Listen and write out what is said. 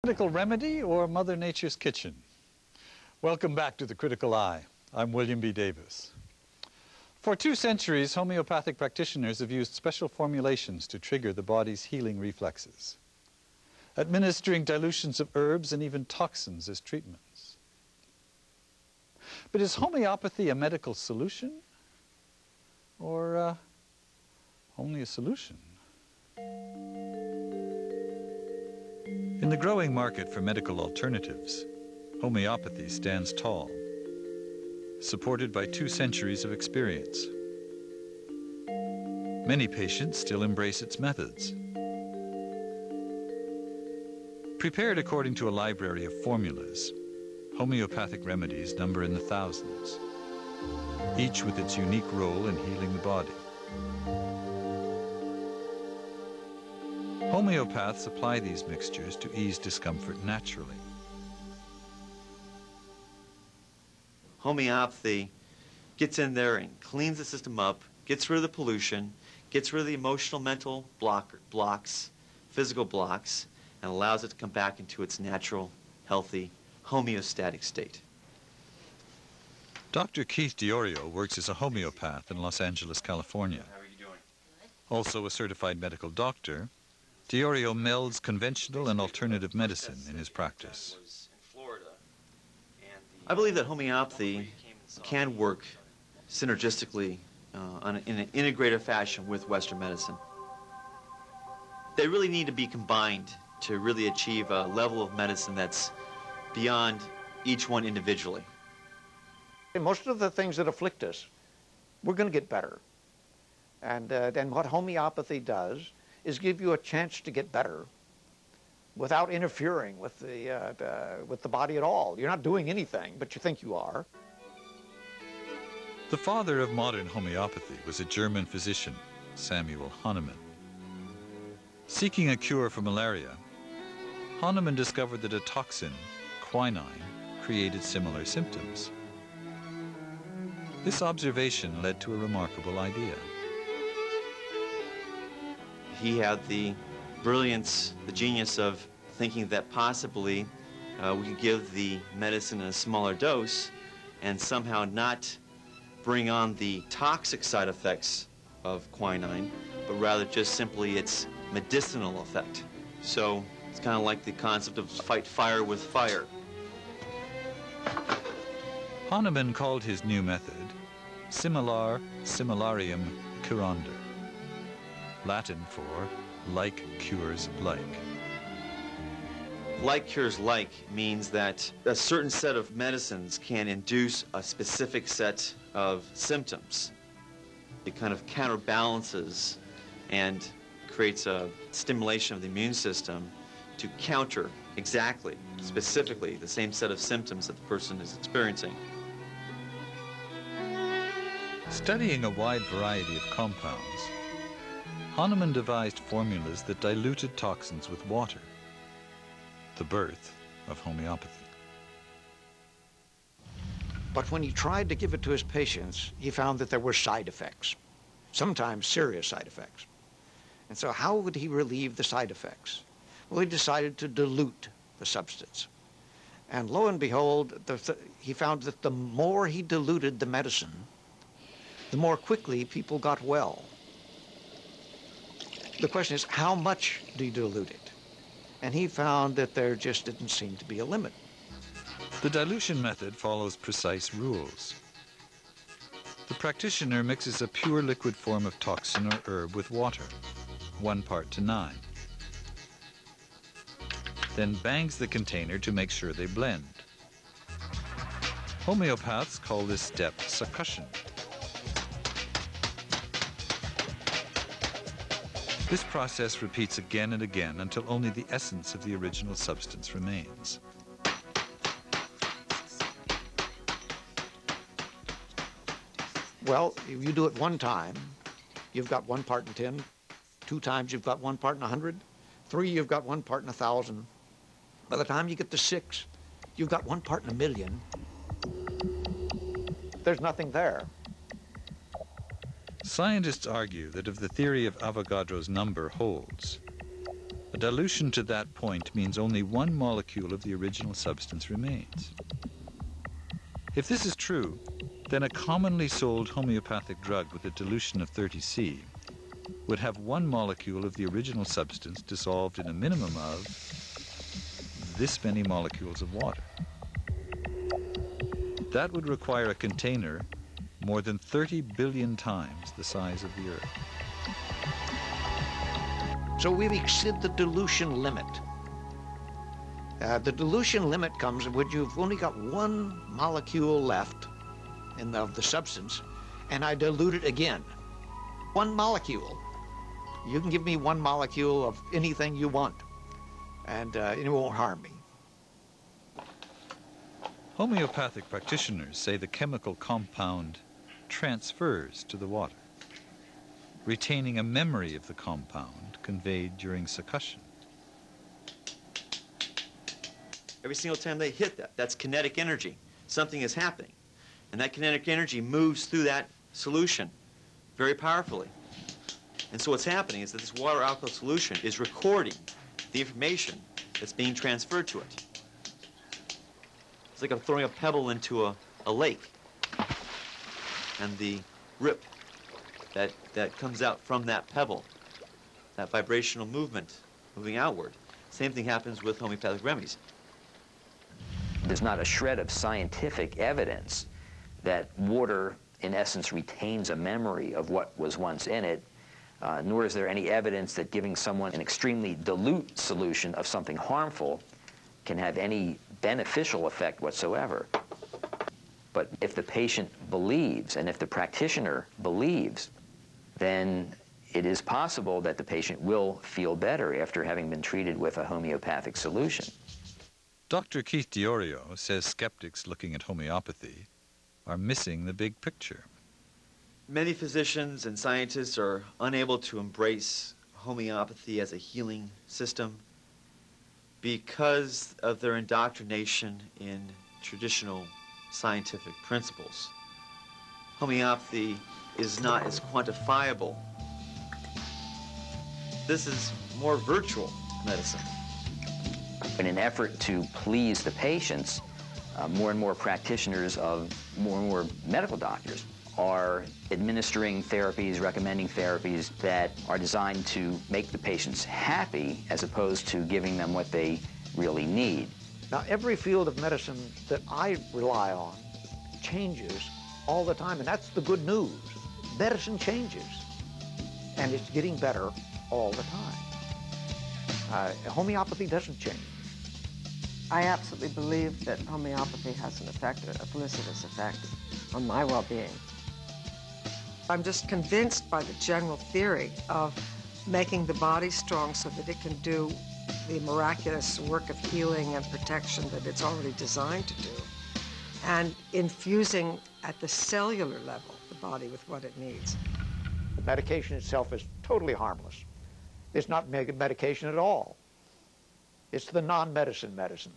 Medical remedy or Mother Nature's kitchen? Welcome back to the Critical Eye. I'm William B. Davis. For 2 centuries, homeopathic practitioners have used special formulations to trigger the body's healing reflexes, administering dilutions of herbs and even toxins as treatments. But is homeopathy a medical solution or only a solution? In the growing market for medical alternatives, homeopathy stands tall, supported by 2 centuries of experience. Many patients still embrace its methods. Prepared according to a library of formulas, homeopathic remedies number in the thousands, each with its unique role in healing the body. Homeopaths apply these mixtures to ease discomfort naturally. Homeopathy gets in there and cleans the system up, gets rid of the pollution, gets rid of the emotional, mental blocks, physical blocks, and allows it to come back into its natural, healthy, homeostatic state. Dr. Keith Diorio works as a homeopath in Los Angeles, California. How are you doing? Also a certified medical doctor, Diorio melds conventional and alternative medicine in his practice. I believe that homeopathy can work synergistically in an integrative fashion with Western medicine. They really need to be combined to really achieve a level of medicine that's beyond each one individually. Most of the things that afflict us, we're going to get better. And what homeopathy does is give you a chance to get better without interfering with the body at all. You're not doing anything, but you think you are. The father of modern homeopathy was a German physician, Samuel Hahnemann. Seeking a cure for malaria, Hahnemann discovered that a toxin, quinine, created similar symptoms. This observation led to a remarkable idea. He had the brilliance, the genius of thinking that possibly we could give the medicine in a smaller dose and somehow not bring on the toxic side effects of quinine, but rather just simply its medicinal effect. So it's kind of like the concept of fight fire with fire. Hahnemann called his new method similar similarium curander, Latin for like cures like. Like cures like means that a certain set of medicines can induce a specific set of symptoms. It kind of counterbalances and creates a stimulation of the immune system to counter exactly, specifically, the same set of symptoms that the person is experiencing. Studying a wide variety of compounds, Hahnemann devised formulas that diluted toxins with water, the birth of homeopathy. But when he tried to give it to his patients, he found that there were side effects, sometimes serious side effects. And so how would he relieve the side effects? Well, he decided to dilute the substance. And lo and behold, he found that the more he diluted the medicine, the more quickly people got well. The question is, how much do you dilute it? And he found that there just didn't seem to be a limit. The dilution method follows precise rules. The practitioner mixes a pure liquid form of toxin or herb with water, 1 part to 9. Then bangs the container to make sure they blend. Homeopaths call this step succussion. This process repeats again and again until only the essence of the original substance remains. Well, if you do it 1 time, you've got 1 part in 10. 2 times, you've got 1 part in 100. 3, you've got 1 part in 1,000. By the time you get to 6, you've got 1 part in 1,000,000. There's nothing there. Scientists argue that if the theory of Avogadro's number holds, a dilution to that point means only one molecule of the original substance remains. If this is true, then a commonly sold homeopathic drug with a dilution of 30C would have one molecule of the original substance dissolved in a minimum of this many molecules of water. That would require a container more than 30 billion times the size of the Earth. So we've exceeded the dilution limit. The dilution limit comes when you've only got one molecule left of the substance, and I dilute it again. One molecule. You can give me one molecule of anything you want, and it won't harm me. Homeopathic practitioners say the chemical compound transfers to the water, retaining a memory of the compound conveyed during succussion. Every single time they hit that, that's kinetic energy. Something is happening. And that kinetic energy moves through that solution very powerfully. And so what's happening is that this water alcohol solution is recording the information that's being transferred to it. It's like I'm throwing a pebble into a lake. And the rip that comes out from that pebble, that vibrational movement moving outward. Same thing happens with homeopathic remedies. There's not a shred of scientific evidence that water, in essence, retains a memory of what was once in it, nor is there any evidence that giving someone an extremely dilute solution of something harmful can have any beneficial effect whatsoever. But if the patient believes, and if the practitioner believes, then it is possible that the patient will feel better after having been treated with a homeopathic solution. Dr. Keith Diorio says skeptics looking at homeopathy are missing the big picture. Many physicians and scientists are unable to embrace homeopathy as a healing system because of their indoctrination in traditional scientific principles. Homeopathy is not as quantifiable. This is more virtual medicine. In an effort to please the patients, more and more practitioners of more and more medical doctors are administering therapies, recommending therapies that are designed to make the patients happy as opposed to giving them what they really need. Now, every field of medicine that I rely on changes all the time, and that's the good news. Medicine changes, and it's getting better all the time. Homeopathy doesn't change. I absolutely believe that homeopathy has an effect, a felicitous effect on my well-being. I'm just convinced by the general theory of making the body strong so that it can do the miraculous work of healing and protection that it's already designed to do, and infusing at the cellular level the body with what it needs. The medication itself is totally harmless. It's not medication at all. It's the non-medicine medicine.